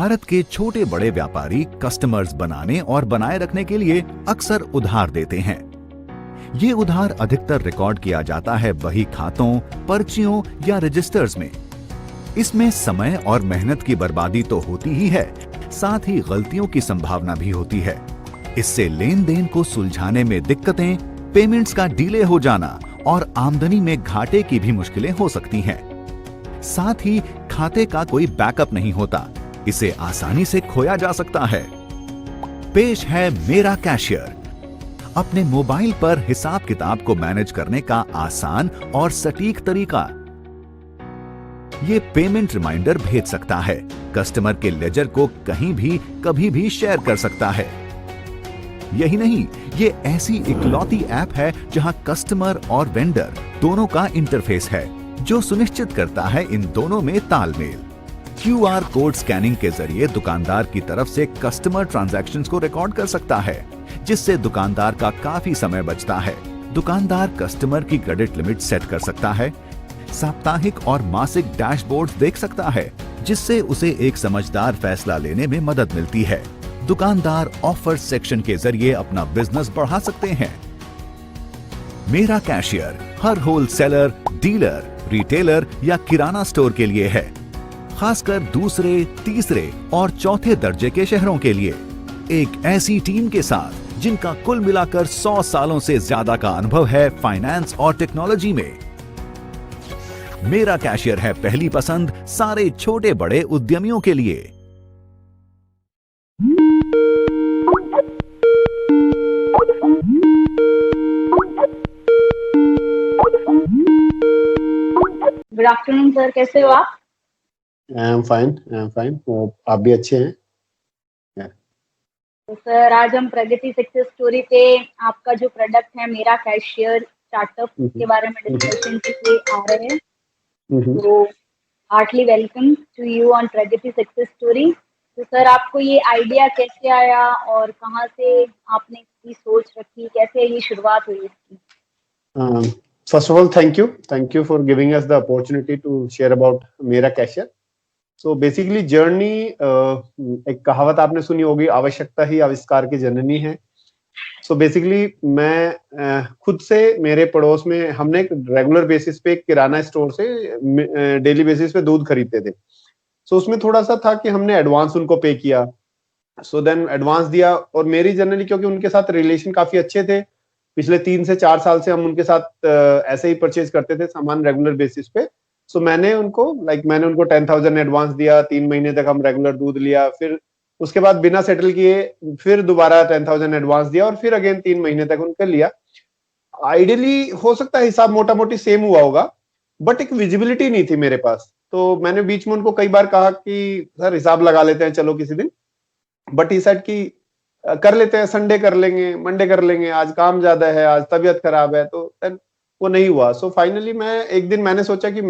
भारत के छोटे बड़े व्यापारी कस्टमर्स बनाने और बनाए रखने के लिए अक्सर उधार देते हैं। ये उधार अधिकतर रिकॉर्ड किया जाता है बही खातों, पर्चियों या रजिस्टर्स में। इसमें समय और मेहनत की बर्बादी तो होती ही है, साथ ही गलतियों की संभावना भी होती है। इससे लेन देन को सुलझाने में दिक्कतें, पेमेंट्स का डिले हो जाना और आमदनी में घाटे की भी मुश्किलें हो सकती हैं। साथ ही खाते का कोई बैकअप नहीं होता, इसे आसानी से खोया जा सकता है। पेश है मेरा कैशियर, अपने मोबाइल पर हिसाब किताब को मैनेज करने का आसान और सटीक तरीका। ये पेमेंट रिमाइंडर भेज सकता है, कस्टमर के लेजर को कहीं भी कभी भी शेयर कर सकता है। यही नहीं, ये ऐसी इकलौती ऐप है जहां कस्टमर और वेंडर दोनों का इंटरफेस है, जो सुनिश्चित करता है इन दोनों में तालमेल। QR कोड स्कैनिंग के जरिए दुकानदार की तरफ से कस्टमर ट्रांजैक्शंस को रिकॉर्ड कर सकता है, जिससे दुकानदार का काफी समय बचता है। दुकानदार कस्टमर की क्रेडिट लिमिट सेट कर सकता है, साप्ताहिक और मासिक डैशबोर्ड देख सकता है, जिससे उसे एक समझदार फैसला लेने में मदद मिलती है। दुकानदार ऑफर सेक्शन के जरिए अपना बिजनेस बढ़ा सकते हैं। मेरा कैशियर हर होलसेलर, डीलर, रिटेलर या किराना स्टोर के लिए है, खासकर दूसरे, तीसरे और चौथे दर्जे के शहरों के लिए। एक ऐसी टीम के साथ जिनका कुल मिलाकर 100 सालों से ज्यादा का अनुभव है फाइनेंस और टेक्नोलॉजी में। मेरा कैशियर है पहली पसंद सारे छोटे बड़े उद्यमियों के लिए। गुड आफ्टरनून सर, कैसे हो आप? I am fine. तो आप भी अच्छे हैं? तो सर, आज हम प्रगति सक्सेस स्टोरी पे आपका जो प्रोडक्ट है मेरा कैशियर स्टार्टअप के बारे में डिस्कशन के लिए आ रहे हैं। तो heartly welcome to you on Pragati success story. तो सर, आपको ये आइडिया कैसे आया और कहाँ से आपने इसकी सोच रखी, कैसे ये शुरुआत हुई इसकी? First of all, thank you for giving us the opportunity to share about मेरा कैशियर। So basically जर्नी, एक कहावत आपने सुनी होगी, आवश्यकता ही आविष्कार की जननी है। So basically मैं खुद से मेरे पड़ोस में हमने एक रेगुलर बेसिस पे एक किराना स्टोर से डेली बेसिस पे दूध खरीदते थे। So उसमें थोड़ा सा था कि हमने एडवांस उनको पे किया, सो देन एडवांस दिया, और मेरी जनरली क्योंकि उनके साथ रिलेशन काफी अच्छे थे, पिछले 3 से 4 साल से हम उनके साथ ऐसे ही परचेज करते थे सामान रेगुलर बेसिस पे। सो मैंने उनको 10,000 एडवांस दिया, 3 महीने तक हम रेगुलर दूध लिया, फिर उसके बाद बिना सेटल किए फिर दोबारा 10,000 एडवांस दिया और फिर अगेन 3 महीने तक उनके लिया। आइडियली हो सकता है हिसाब मोटा मोटी सेम हुआ होगा, बट एक विजिबिलिटी नहीं थी मेरे पास। तो मैंने बीच में उनको कई बार कहा कि सर हिसाब लगा लेते हैं चलो किसी दिन, बट ही सेड कि कर लेते हैं, संडे कर लेंगे, मंडे कर लेंगे, आज काम ज्यादा है, आज तबीयत खराब है, तो वो नहीं हुआ। सो फाइनली एक दिन मैंने सोचा कि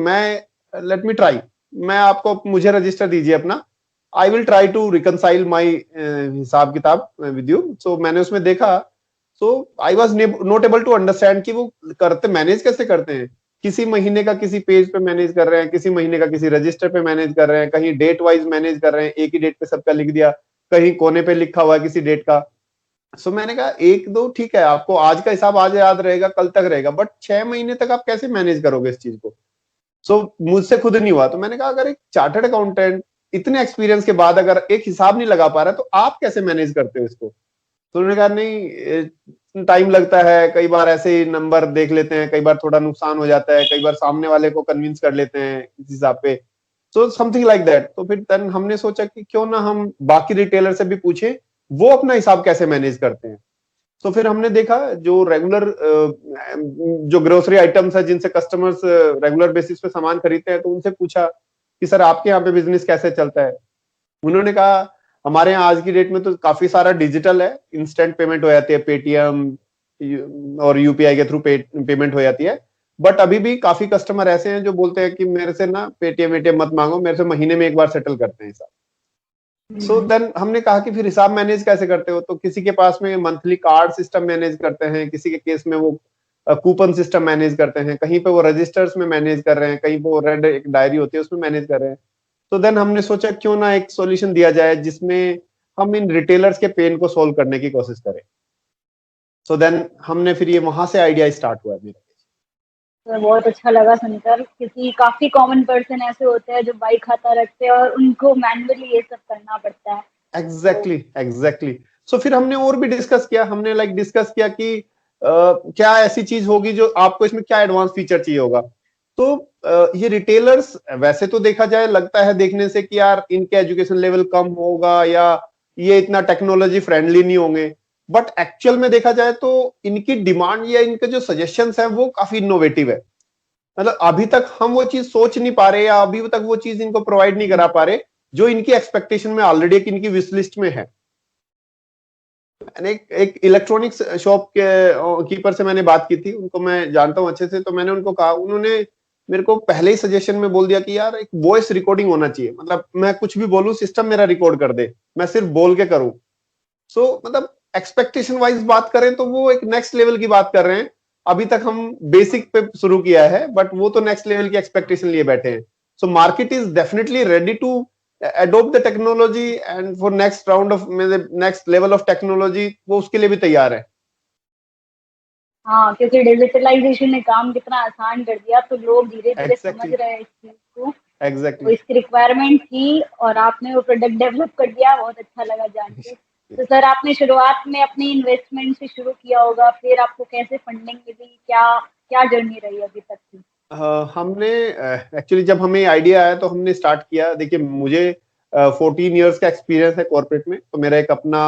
लेट मी ट्राई, मुझे रजिस्टर दीजिए अपना, I will try to reconcile my हिसाब किताब विद यू। सो मैंने उसमें देखा, so I was not able to understand कि वो मैनेज कैसे करते हैं। किसी महीने का किसी पेज पे मैनेज कर रहे हैं, किसी महीने का किसी रजिस्टर पे मैनेज कर रहे हैं, कहीं डेट वाइज मैनेज कर रहे हैं, एक ही डेट पे सबका लिख दिया, कहीं कोने पे लिखा हुआ है किसी डेट का। सो मैंने कहा 1-2 ठीक है, आपको आज का हिसाब आज याद रहेगा, कल तक रहेगा, बट 6 महीने तक आप कैसे मैनेज करोगे इस चीज को? सो मुझसे खुद नहीं हुआ। तो मैंने कहा अगर एक चार्टर्ड अकाउंटेंट इतने एक्सपीरियंस के बाद अगर एक हिसाब नहीं लगा पा रहा, तो आप कैसे मैनेज करते हो इसको? तो उन्होंने कहा नहीं, टाइम लगता है, कई बार ऐसे ही नंबर देख लेते हैं, कई बार थोड़ा नुकसान हो जाता है, कई बार सामने वाले को कन्विंस कर लेते हैं इस हिसाब पे, सो समथिंग लाइक दैट। तो फिर देन हमने सोचा कि क्यों ना हम बाकी रिटेलर से भी पूछें वो अपना हिसाब कैसे मैनेज करते हैं। तो फिर हमने देखा जो रेगुलर जो ग्रोसरी आइटम्स है जिनसे कस्टमर्स रेगुलर बेसिस पे सामान खरीदते हैं, तो उनसे पूछा कि सर आपके यहाँ पे बिजनेस कैसे चलता है। उन्होंने कहा हमारे यहाँ आज की डेट में तो काफी सारा डिजिटल है, इंस्टेंट पेमेंट हो जाती है, पेटीएम और यूपीआई के थ्रू पेमेंट हो जाती है, बट अभी भी काफी कस्टमर ऐसे हैं जो बोलते हैं कि मेरे से ना पेटीएम वेटीएम मत मांगो, मेरे से महीने में एक बार सेटल करते हैं हिसाब। सो देन हमने कहा कि फिर हिसाब मैनेज कैसे करते हो? तो किसी के पास में मंथली कार्ड सिस्टम मैनेज करते हैं, किसी के केस में वो कूपन सिस्टम मैनेज करते हैं, कहीं पे वो रजिस्टर्स में मैनेज कर रहे हैं, कहीं पे वो रेड एक डायरी होती है उसमें मैनेज कर रहे हैं। तो देन हमने सोचा क्यों ना एक सॉल्यूशन दिया जाए जिसमें हम इन रिटेलर्स के पेन को सोल्व करने की कोशिश करें। सो देन हमने फिर ये वहां से आइडिया स्टार्ट हुआ मेरा। तो बहुत अच्छा लगा सुनकर, क्योंकि काफी कॉमन पर्सन ऐसे होते हैं जो बाइक खाता रखते हैं और उनको मैन्युअली ये सब करना पड़ता है। Exactly exactly. सो फिर हमने और भी डिस्कस किया, हमने डिस्कस किया कि क्या ऐसी चीज होगी जो आपको इसमें क्या एडवांस फीचर चाहिए होगा। तो ये रिटेलर्स वैसे तो देखा जाए लगता है देखने से कि यार इनके एजुकेशन लेवल कम होगा या ये इतना टेक्नोलॉजी फ्रेंडली नहीं होंगे, बट एक्चुअल में देखा जाए तो इनकी डिमांड या इनके जो सजेशंस है वो काफी इनोवेटिव है। मतलब अभी तक हम वो चीज सोच नहीं पा रहे या अभी तक वो चीज इनको प्रोवाइड नहीं करा पा रहे जो इनकी एक्सपेक्टेशन में ऑलरेडी इनकी विश लिस्ट में है। एक इलेक्ट्रॉनिक्स शॉप के कीपर से मैंने बात की थी, उनको मैं जानता हूं अच्छे से, तो मैंने उनको कहा, उन्होंने मेरे को पहले ही सजेशन में बोल दिया कि यार एक वॉइस रिकॉर्डिंग होना चाहिए, मतलब मैं कुछ भी बोलूं सिस्टम मेरा रिकॉर्ड कर दे, मैं सिर्फ बोल के करूं। सो मतलब एक्सपेक्टेशन वाइज बात करें तो वो एक नेक्स्ट लेवल की बात कर रहे हैं। अभी तक हम बेसिक पे शुरू किया है, बट वो तो नेक्स्ट लेवल की एक्सपेक्टेशन लिए बैठे हैं। So market is definitely ready to adopt the technology and for next round of next level of technology वो उसके लिए भी तैयार है। हाँ, क्योंकि डिजिटलाइजेशन ने काम कितना आसान कर दिया, तो लोग धीरे धीरे समझ रहे हैं इस चीज को। तो इसकी रिक्वायरमेंट थी और आपने वो प्रोडक्ट डेवलप कर दिया, बहुत अच्छा लगा जान के। तो सर आपने शुरुआत में अपनी इन्वेस्टमेंट से शुरू किया होगा, फिर आपको कैसे फंडिंग मिली, क्या क्या जर्नी रही अभी तक की? हमने एक्चुअली जब हमें आइडिया आया तो हमने स्टार्ट किया। देखिए मुझे 14 इयर्स का एक्सपीरियंस है कॉर्पोरेट में, तो मेरा एक अपना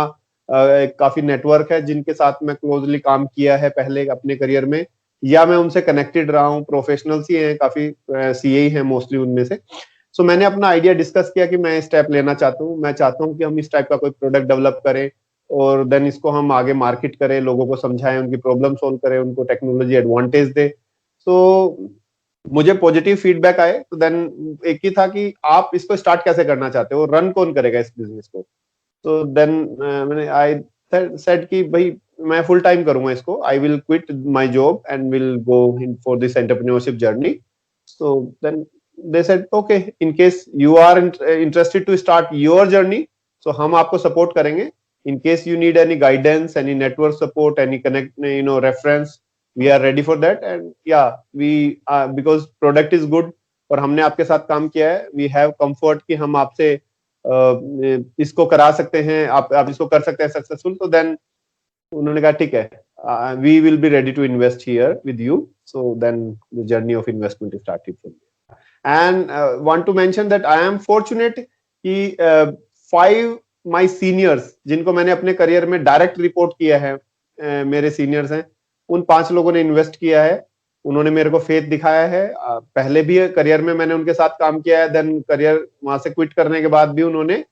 काफी नेटवर्क है जिनके साथ मैं क्लोजली काम किया है पहले अपने करियर में, या मैं उनसे कनेक्टेड रहा हूँ। प्रोफेशनल्स ही हैं, काफी सीए ही हैं मोस्टली उनमें से। सो मैंने अपना आइडिया डिस्कस किया कि मैं स्टेप लेना चाहता हूँ, मैं चाहता हूँ कि हम इस टाइप का कोई प्रोडक्ट डेवलप करें और देन इसको हम आगे मार्केट करें, लोगों को समझाएं, उनकी प्रॉब्लम सोल्व करें, उनको टेक्नोलॉजी एडवांटेज दे। तो मुझे पॉजिटिव फीडबैक आए, तो देन एक ही था कि आप इसको स्टार्ट कैसे करना चाहते हो, रन कौन करेगा इस बिजनेस को। तो देन मैंने आई सेड कि भाई मैं फुल टाइम करूंगा इसको, I will quit my job and will go in for this entrepreneurship journey. So then they said okay, in case you are interested to start your journey, so हम आपको support करेंगे। In case you need any guidance, any network support, any connect reference, we are ready for that and yeah we because product is good और हमने आपके साथ काम किया है, we have comfort कि हम आपसे इसको करा सकते हैं, आप इसको कर सकते हैं सक्सेसफुल। तो देन उन्होंने कहा ठीक है, we will be ready to invest here with you। so then the journey of investment started from there and want to mention that I am fortunate कि 5 my seniors जिनको मैंने अपने करियर में डायरेक्ट रिपोर्ट किया है, मेरे seniors हैं, उन 5 लोगों ने इन्वेस्ट किया है। उन्होंने मेरे को फेथ दिखाया है, पहले भी करियर में मैंने उनके साथ काम किया है, देन करियर वहां से क्विट करने के बाद भी उन्होंने।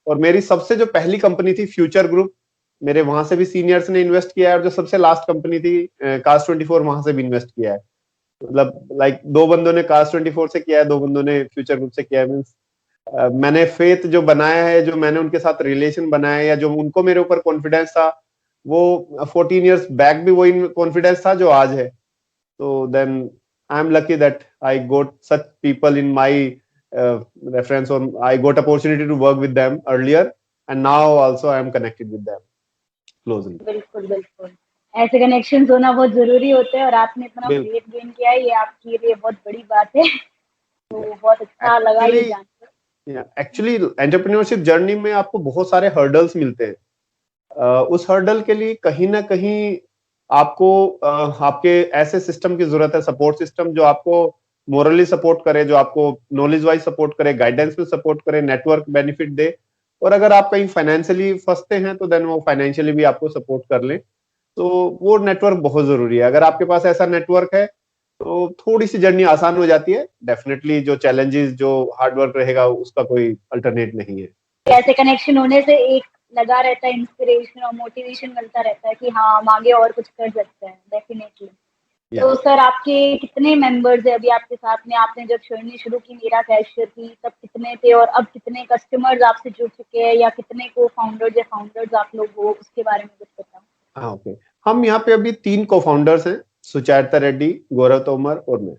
और मेरी सबसे जो पहली कंपनी थी फ्यूचर ग्रुप, मेरे वहां से भी सीनियर्स ने इन्वेस्ट किया है, और जो सबसे लास्ट कंपनी थी Cars24, वहां से भी इन्वेस्ट किया है। मतलब लाइक 2 बंदों ने Cars24 से किया है, 2 बंदों ने फ्यूचर ग्रुप से किया है। मीन्स मैंने फेथ जो बनाया है, जो मैंने उनके साथ रिलेशन बनाया है, या जो उनको मेरे ऊपर कॉन्फिडेंस था, वो 14 इयर्स बैक भी वही कॉन्फिडेंस था जो आज है। तो then I am lucky that I got such people in my reference और I got opportunity to work with them earlier and now also I am connected with them closely. बिल्कुल बिल्कुल, ऐसे कनेक्शंस होना बहुत जरूरी होते हैं और आपने इतना फेथ गेन किया है, ये आपके लिए बहुत बड़ी बात है। तो बहुत अच्छा लगा ये जानकर। एक्चुअली एंटरप्रेन्योरशिप जर्नी में आपको बहुत सारे हर्डल्स मिलते हैं। उस हर्डल के लिए कहीं ना कहीं आपको आपके ऐसे सिस्टम की जरूरत है, सपोर्ट सिस्टम जो आपको मोरली सपोर्ट करे, जो आपको नॉलेज वाइज सपोर्ट करे, गाइडेंस में सपोर्ट करे, नेटवर्क बेनिफिट दे। और अगर आप कहीं फाइनेंशियली फंसते हैं तो देन वो फाइनेंशियली भी आपको सपोर्ट कर ले। तो वो नेटवर्क बहुत जरूरी है। अगर आपके पास ऐसा नेटवर्क है तो थोड़ी सी जर्नी आसान हो जाती है। डेफिनेटली जो चैलेंजेस, जो हार्डवर्क रहेगा, उसका कोई अल्टरनेट नहीं है। ऐसे कनेक्शन होने से एक लगा रहता है, इंस्पिरेशन और मोटिवेशन मिलता रहता है कि हाँ हम आगे और कुछ कर सकते हैं डेफिनेटली। तो सर आपके कितने मेंबर्स है अभी आपके साथ में? आपने जब जर्नी शुरू की मेरा कैशियर की, तब कितने थे और अब कितने कस्टमर्स आपसे जुड़ चुके हैं, या कितने को फाउंडर्स आप लोग हो, उसके बारे में कुछ बताओ। हाँ ओके, हम यहाँ पे अभी 3 को फाउंडर्स हैं, सुचैता रेड्डी, गौरव तोमर और मैं।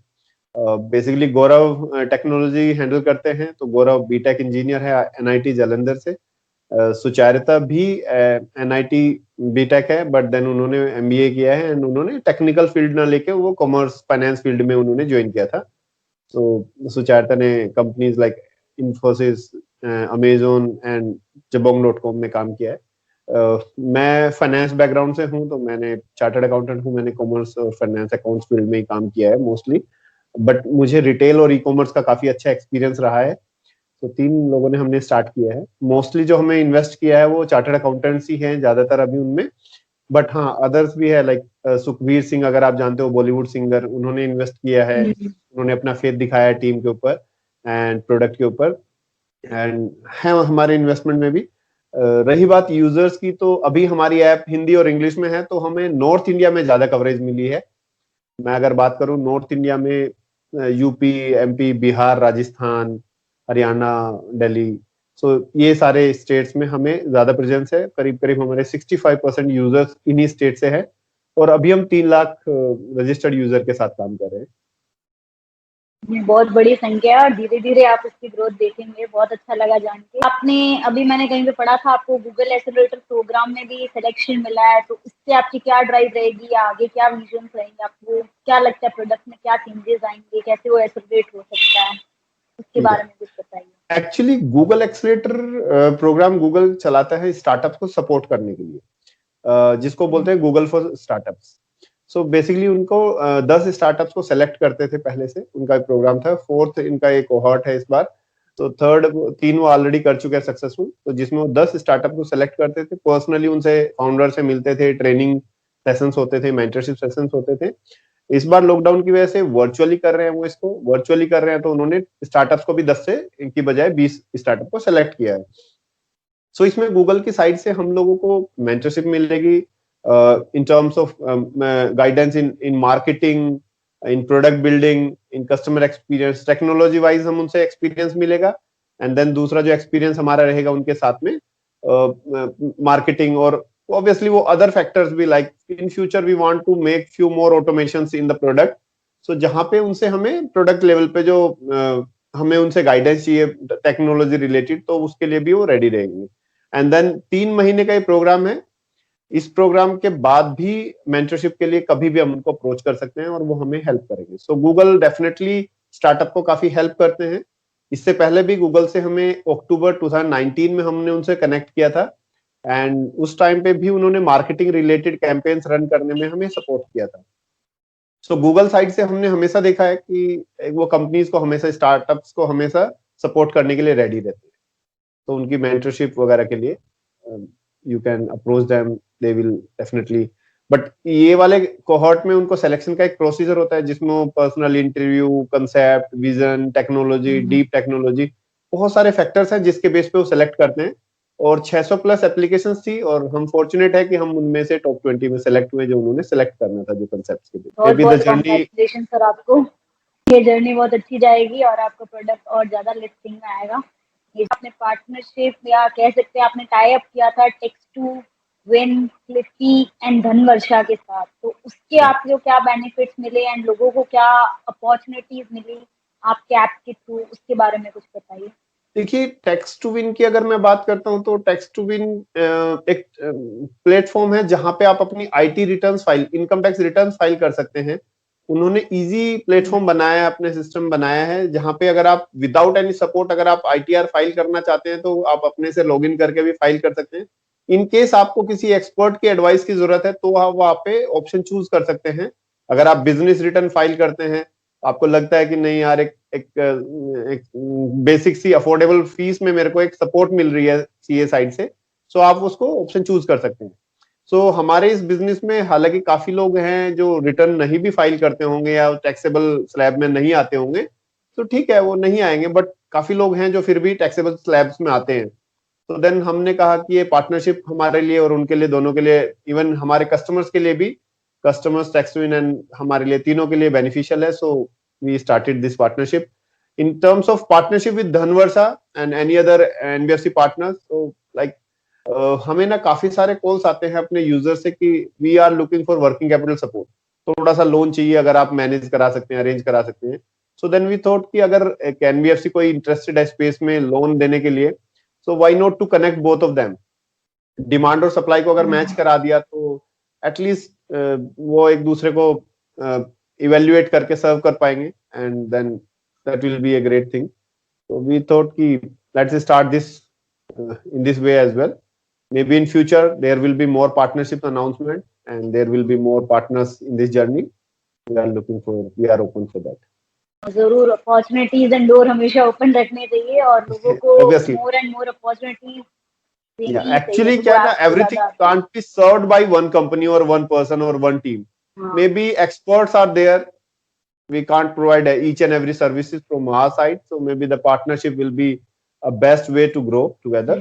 बेसिकली गौरव टेक्नोलॉजी हैंडल करते हैं, तो गौरव बीटेक इंजीनियर है एनआईटी जालंधर से। सुचारिता भी एनआईटी बीटेक है, बट देन उन्होंने एमबीए किया है एंड उन्होंने टेक्निकल फील्ड ना लेके वो कॉमर्स फाइनेंस फील्ड में उन्होंने ज्वाइन किया था। तो सुचारिता ने companies like Infosys, Amazon and जबोंग.com में काम किया है। मैं फाइनेंस बैकग्राउंड से हूँ, तो मैंने चार्टर्ड अकाउंटेंट हूँ, मैंने कॉमर्स और फाइनेंस अकाउंट्स फील्ड में ही काम किया है मोस्टली, बट मुझे रिटेल और ई कॉमर्स का काफी अच्छा एक्सपीरियंस रहा है। तो 3 लोगों ने हमने स्टार्ट किया है। मोस्टली जो हमें इन्वेस्ट किया है वो चार्टर्ड अकाउंटेंट्स ही हैं ज्यादातर अभी उनमें, बट हाँ अदर्स भी है, लाइक सुखबीर सिंह, अगर आप जानते हो, बॉलीवुड सिंगर, उन्होंने इन्वेस्ट किया है। उन्होंने अपना फेथ दिखाया है टीम के ऊपर एंड प्रोडक्ट के ऊपर, एंड है हमारे इन्वेस्टमेंट में भी। रही बात यूजर्स की, तो अभी हमारी ऐप हिंदी और इंग्लिश में है, तो हमें नॉर्थ इंडिया में ज्यादा कवरेज मिली है। मैं अगर बात करूं नॉर्थ इंडिया में, यूपी, एमपी, बिहार, राजस्थान, हरियाणा, दिल्ली, सो ये सारे स्टेट्स में हमें ज्यादा प्रेजेंस है। करीब करीब हमारे 65% यूजर्स इन्हीं स्टेट से है, और अभी हम 3 लाख रजिस्टर्ड यूजर के साथ काम कर रहे हैं। ये बहुत बड़ी संख्या है और धीरे धीरे आप इसकी ग्रोथ देखेंगे। बहुत अच्छा लगा जान के। आपने, अभी मैंने कहीं पे पढ़ा था, आपको गूगल एक्सेलरेटर प्रोग्राम में भी सिलेक्शन मिला है, तो इससे आपकी क्या ड्राइव रहेगी या आगे क्या विजन रहेंगे? आपको क्या लगता है प्रोडक्ट में क्या चेंजेस आएंगे, कैसे वो एक्सेलरेट हो सकता है, उसके बारे में कुछ बताइए। Actually Google accelerator program Google चलाता है स्टार्टअप को सपोर्ट करने के लिए, जिसको बोलते हैं Google for startups. So basically उनको 10 स्टार्टअप्स को सेलेक्ट करते थे पहले से, उनका एक प्रोग्राम था। 4th इनका एक कोहॉर्ट है इस बार, तो 3rd 3 वो ऑलरेडी कर चुके हैं सक्सेसफुल। तो जिसमें वो 10 स्टार्टअप को सेलेक्ट करते थे, पर्सनली उनसे, फाउंडर से मिलते थे, ट्रेनिंग सेशंस होते थे, मेंटरशिप सेशंस होते थे। इस बार लॉकडाउन की वजह से वर्चुअली कर रहे हैं, वो इसको वर्चुअली कर रहे हैं, तो उन्होंने स्टार्टअप्स को भी 10 से इनकी बजाय 20 स्टार्टअप को सेलेक्ट किया है। सो इसमें गूगल की साइड से हम लोगों को मेंटरशिप मिलेगी in terms of guidance in marketing, in product building, in customer experience, technology wise हम उनसे एक्सपीरियंस मिलेगा, एंड देन दूसरा जो एक्सपीरियंस हमारा रहेगा उनके साथ में मार्केटिंग, और ऑब्वियसली वो अदर फैक्टर्स भी, like in future we want to make few more automations in the product. So जहां पे उनसे हमें प्रोडक्ट लेवल पे जो हमें उनसे गाइडेंस चाहिए टेक्नोलॉजी रिलेटेड, तो उसके लिए भी वो रेडी रहेंगे। एंड देन 3 महीने का ये प्रोग्राम है। इस प्रोग्राम के बाद भी मेंटरशिप के लिए कभी भी हम उनको अप्रोच कर सकते हैं और वो हमें हेल्प करेंगे। सो गूगल डेफिनेटली स्टार्टअप को काफी हेल्प करते हैं। इससे पहले भी गूगल से हमें अक्टूबर 2019 में हमने उनसे कनेक्ट किया था, एंड उस टाइम पे भी उन्होंने मार्केटिंग रिलेटेड कैंपेन्स रन करने में हमें सपोर्ट किया था। सो गूगल साइड से हमने हमेशा देखा है कि वो कंपनीज को हमेशा, स्टार्टअप्स को हमेशा सपोर्ट करने के लिए रेडी रहते हैं। तो उनकी मेंटरशिप वगैरह के लिए you can approach them, they will definitely. But ये वाले कोहॉर्ट में उनको सिलेक्शन का एक प्रोसीजर होता है, जिसमें personal interview, concept, vision, technology, deep technology, बहुत सारे फैक्टर्स हैं जिसके बेस पे वो सिलेक्ट करते हैं। और 600 प्लस एप्लीकेशंस थी, और हम फॉर्चुनेट है कि हम उनमें से टॉप 20 में सिलेक्ट हुए, जो उन्होंने सिलेक्ट करना था जो कंसेप्ट्स के लिए। बहुत बहुत कांग्रेचुलेशन सर आपको। ये जर्नी बहुत अच्छी जाएगी और आपका प्रोडक्ट और ज्यादा लिस्टिंग में आएगा। ये आपने पार्टनरशिप या कह सकते हैं आपने टाई अप किया था टेक्स्ट2विन, क्लिकी एंड धनवर्षा के साथ, तो उसके आपको क्या बेनिफिट्स मिले एंड लोगों को क्या अपॉर्चुनिटीज मिली आपके ऐप के थ्रू, उसके बारे में कुछ बताइए। देखिए, टेक्स्ट2विन की अगर मैं बात करता हूं, तो टेक्स्ट2विन एक प्लेटफॉर्म है जहां पे आप अपनी IT returns file, income tax returns file कर सकते हैं। उन्होंने इजी प्लेटफॉर्म बनाया है, अपने सिस्टम बनाया है, जहां पे अगर आप विदाउट एनी सपोर्ट अगर आप आईटीआर फाइल करना चाहते हैं, तो आप अपने से लॉगिन करके भी फाइल कर सकते हैं। इन केस आपको किसी एक्सपर्ट की एडवाइस की जरूरत है, तो आप वहां पे ऑप्शन चूज कर सकते हैं। अगर आप बिजनेस रिटर्न फाइल करते हैं, आपको लगता है कि नहीं यार, एक बेसिक सी अफोर्डेबल फीस में मेरे को एक सपोर्ट मिल रही है सीए साइड से, सो आप उसको ऑप्शन चूज कर सकते हैं। सो हमारे इस बिजनेस में हालांकि काफी लोग हैं जो रिटर्न नहीं भी फाइल करते होंगे या टैक्सेबल स्लैब में नहीं आते होंगे, तो ठीक है, वो नहीं आएंगे, बट काफी लोग हैं जो फिर भी टैक्सेबल स्लैब्स में आते हैं। तो देन हमने कहा कि ये पार्टनरशिप हमारे लिए और उनके लिए, दोनों के लिए, इवन हमारे कस्टमर्स के लिए भी, कस्टमर्स, टेक्स्ट2विन एंड हमारे लिए, तीनों के लिए बेनिफिशियल है। So we started this partnership. In terms of partnership with Dhanvarsa and any other NBFC partners, so like हमें ना काफी सारे कॉल्स आते हैं अपने यूजर से कि we are looking for working capital support, थोड़ा सा लोन चाहिए, अगर आप मैनेज करा सकते हैं, अरेंज करा सकते हैं। सो देन वी थॉट कि अगर एनबीएफसी कोई इंटरेस्टेड है स्पेस में लोन देने के लिए, so why not to connect both of them. Demand और सप्लाई को अगर मैच करा दिया तो एटलीस्ट वो एक दूसरे को इवेल्युएट करके सर्व कर पाएंगे, and then that will be a great thing. So we thought ki let's start this in this way as well. Maybe in future there will be more partnership announcement and there will be more partners in this journey. We are open for that. जरूर opportunities and door हमेशा open रखने चाहिए और लोगों को Obviously. More and more opportunities देनी Yeah, चाहिए। actually तो क्या वो ना आपसे everything ज्यादा can't be served by one company or one person or one team. हाँ, Maybe experts are there. We can't provide each and every services from our side. So maybe the partnership will be a best way to grow together.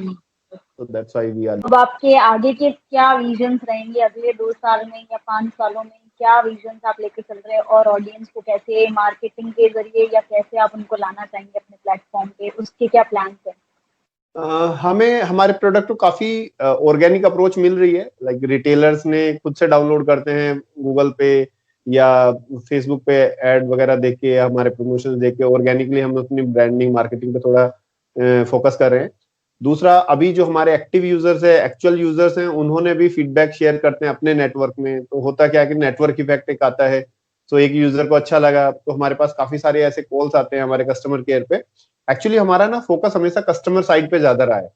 So that's why we are. अब आपके आगे के क्या visions रहेंगे अगले 2 साल में या 5 सालों में? क्या विजन्स आप लेकर चल रहे हैं और ऑडियंस को कैसे मार्केटिंग के जरिए या कैसे आप उनको लाना चाहेंगे अपने प्लेटफॉर्म पे, उसके क्या प्लान्स हैं? हमें हमारे प्रोडक्ट को काफी ऑर्गेनिक अप्रोच मिल रही है। लाइक रिटेलर्स ने खुद से डाउनलोड करते हैं गूगल पे या फेसबुक पे एड वगैरह देख के, हमारे प्रमोशन देख के ऑर्गेनिकली हम अपनी ब्रांडिंग मार्केटिंग पे थोड़ा फोकस कर रहे हैं। दूसरा, अभी जो हमारे एक्टिव यूजर्स है, एक्चुअल यूजर्स हैं, उन्होंने भी फीडबैक शेयर करते हैं अपने नेटवर्क में। तो होता क्या है कि नेटवर्क इफेक्ट एक आता है। तो एक यूजर को अच्छा लगा तो हमारे पास काफी सारे ऐसे कॉल्स आते हैं हमारे कस्टमर केयर पे। एक्चुअली हमारा ना फोकस हमेशा कस्टमर साइड पे ज्यादा रहा है।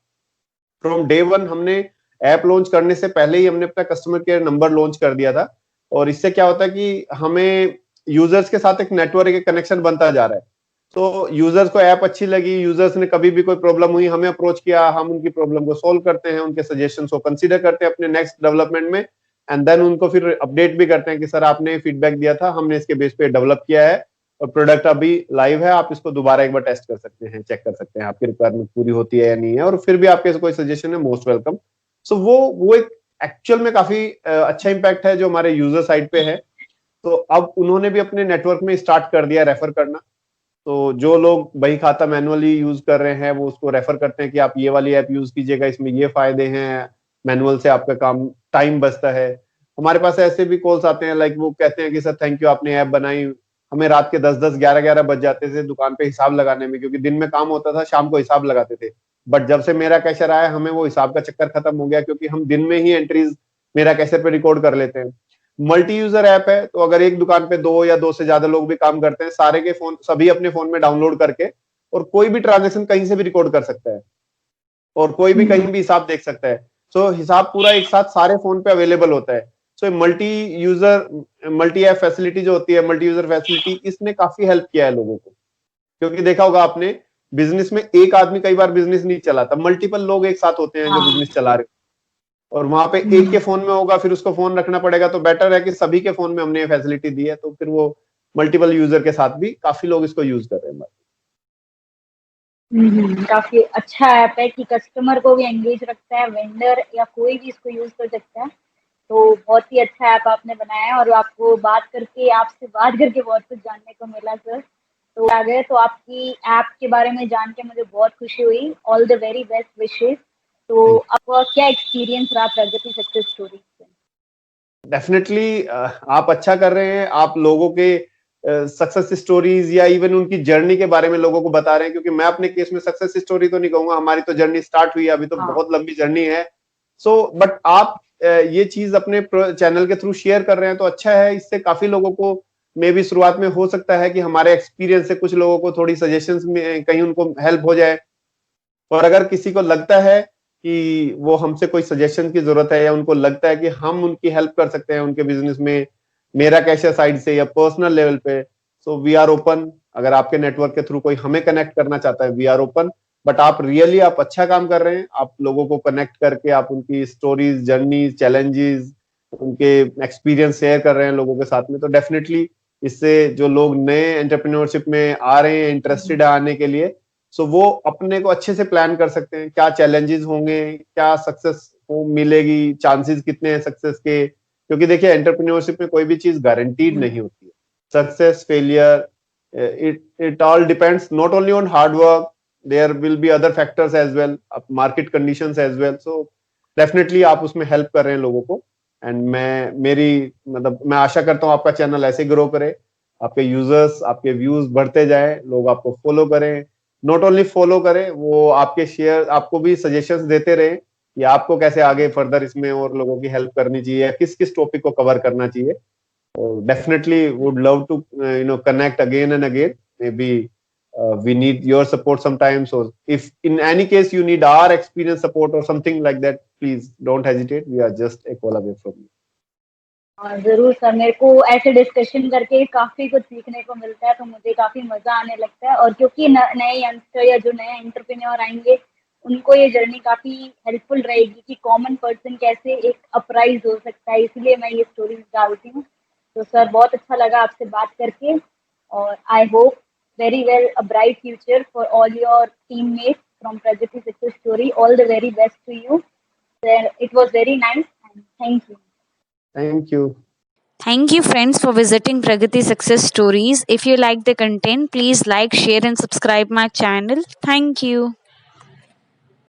फ्रॉम डे वन हमने ऐप लॉन्च करने से पहले ही हमने अपना कस्टमर केयर नंबर लॉन्च कर दिया था। और इससे क्या होता है कि हमें यूजर्स के साथ एक नेटवर्क, एक कनेक्शन बनता जा रहा है। तो यूजर्स को ऐप अच्छी लगी, यूजर्स ने कभी भी कोई प्रॉब्लम हुई हमें अप्रोच किया, हम उनकी प्रॉब्लम को सोल्व करते हैं, उनके सजेशंस को कंसीडर करते हैं अपने नेक्स्ट डेवलपमेंट में, एंड देन उनको फिर अपडेट भी करते हैं कि सर आपने फीडबैक दिया था, हमने इसके बेस पे डेवलप किया है और प्रोडक्ट अभी लाइव है, आप इसको दोबारा एक बार टेस्ट कर सकते हैं, चेक कर सकते हैं आपकी रिक्वायरमेंट पूरी होती है या नहीं है, और फिर भी आपके कोई सजेशन है मोस्ट वेलकम। सो वो एक एक्चुअल में काफी अच्छा इंपैक्ट है जो हमारे यूजर साइड पे है। तो अब उन्होंने भी अपने नेटवर्क में स्टार्ट कर दिया रेफर करना। तो जो लोग बही खाता मैनुअली यूज कर रहे हैं वो उसको रेफर करते हैं कि आप ये वाली ऐप यूज कीजिएगा, इसमें ये फायदे हैं, मैनुअल से आपका काम टाइम बचता है। हमारे पास ऐसे भी कॉल्स आते हैं, लाइक वो कहते हैं कि सर थैंक यू आपने ऐप बनाई, हमें रात के 10-10 11-11 बज जाते थे दुकान पे हिसाब लगाने में, क्योंकि दिन में काम होता था, शाम को हिसाब लगाते थे। बट जब से मेरा कैशर आया हमें वो हिसाब का चक्कर खत्म हो गया, क्योंकि हम दिन में ही एंट्रीज मेरा कैशर पे रिकॉर्ड कर लेते हैं। मल्टी यूजर ऐप है, तो अगर एक दुकान पे 2 या 2 से ज्यादा लोग भी काम करते हैं, सारे के फोन सभी अपने फोन में डाउनलोड करके और कोई भी ट्रांजेक्शन कहीं से भी रिकॉर्ड कर सकता है और कोई भी कहीं भी हिसाब देख सकता है। सो हिसाब पूरा एक साथ सारे फोन पे अवेलेबल होता है। सो मल्टी ऐप फैसिलिटी जो होती है, मल्टी यूजर फैसिलिटी, इसने काफी हेल्प किया है लोगों को। क्योंकि देखा होगा आपने, बिजनेस में एक आदमी कई बार बिजनेस नहीं चलाता, मल्टीपल लोग एक साथ होते हैं जो बिजनेस चला रहे, और वहां पे एक के फोन में होगा फिर उसको फोन रखना पड़ेगा। तो बेटर है कि सभी के फोन में हमने ये फैसिलिटी दी है, तो फिर वो मल्टीपल यूजर के साथ भी काफी लोग इसको यूज कर रहे हैं। काफी अच्छा ऐप है कि कस्टमर को भी एंगेज रखता है, वेंडर या कोई भी इसको यूज कर सकता है। तो बहुत ही अच्छा ऐप आपने बनाया है और आपसे बात करके बहुत कुछ जानने को मिला सर। तो आ गए तो आपकी ऐप के बारे में जान के मुझे बहुत खुशी हुई। All the very best wishes. तो आपका क्या एक्सपीरियंस रहा प्रगति सक्सेस स्टोरी से? डेफिनेटली आप अच्छा कर रहे हैं, आप लोगों के सक्सेस स्टोरीज या इवन उनकी जर्नी के बारे में लोगों को बता रहे हैं। क्योंकि मैं अपने केस में सक्सेस स्टोरी तो नहीं कहूंगा, हमारी तो जर्नी स्टार्ट हुई है, अभी तो बहुत लंबी जर्नी है। सो बट आप ये चीज अपने चैनल के थ्रू शेयर कर रहे हैं तो अच्छा है। इससे काफी लोगों को मे भी शुरुआत में हो सकता है कि हमारे एक्सपीरियंस से कुछ लोगों को थोड़ी सजेशंस में कहीं उनको हेल्प हो जाए। और अगर किसी को लगता है कि वो हमसे कोई सजेशन की जरूरत है या उनको लगता है कि हम उनकी हेल्प कर सकते हैं उनके बिजनेस में, मेरा कैशियर साइड से या पर्सनल लेवल पे, सो वी आर ओपन। अगर आपके नेटवर्क के थ्रू कोई हमें कनेक्ट करना चाहता है, वी आर ओपन। बट आप रियली आप अच्छा काम कर रहे हैं, आप लोगों को कनेक्ट करके आप उनकी स्टोरीज, जर्नीज, चैलेंजेस, उनके एक्सपीरियंस शेयर कर रहे हैं लोगों के साथ में। तो डेफिनेटली इससे जो लोग नए एंटरप्रेन्योरशिप में आ रहे हैं, इंटरेस्टेड है आने के लिए, सो वो अपने को अच्छे से प्लान कर सकते हैं, क्या चैलेंजेस होंगे, क्या सक्सेस मिलेगी, चांसेस कितने हैं सक्सेस के। क्योंकि देखिए एंटरप्रेन्योरशिप में कोई भी चीज गारंटीड नहीं होती है। Success, failure, it all depends not only on hard work, there will be other factors as well, market conditions as well. So definitely आप उसमें हेल्प कर रहे हैं लोगों को। एंड मैं आशा करता हूँ आपका चैनल ऐसे ग्रो करे, आपके यूजर्स, आपके व्यूज बढ़ते जाए, लोग आपको फॉलो करें, नॉट ओनली फॉलो करें, वो आपके शेयर, आपको भी सजेशंस देते रहे कि आपको कैसे आगे फर्दर इसमें और लोगों की हेल्प करनी चाहिए या किस किस टॉपिक को कवर करना चाहिए. Definitely would love to connect again and again. Maybe we need your support sometimes, or if in any case you need our experience support or something like that, please don't hesitate. We are just a call away from you. जरूर sir, मेरे को ऐसे discussion करके काफी कुछ सीखने को मिलता है, तो मुझे काफी मजा आने लगता है. और क्योंकि नए यंगस्टर या जो नए एंटरप्रेन्योर आएंगे उनको ये जर्नी काफी हेल्पफुल रहेगी कि कॉमन पर्सन कैसे एक अपराइज हो सकता है, इसलिए मैं ये स्टोरीज डालती हूँ. तो सर बहुत अच्छा लगा आपसे बात करके, और I hope very well a bright future for all your teammates from Pragati Success Story. All the very best to you. Sir, it was very nice and thank you. Thank you. Thank you, friends, for visiting Pragati Success Stories. If you like the content, please like, share, and subscribe my channel. Thank you.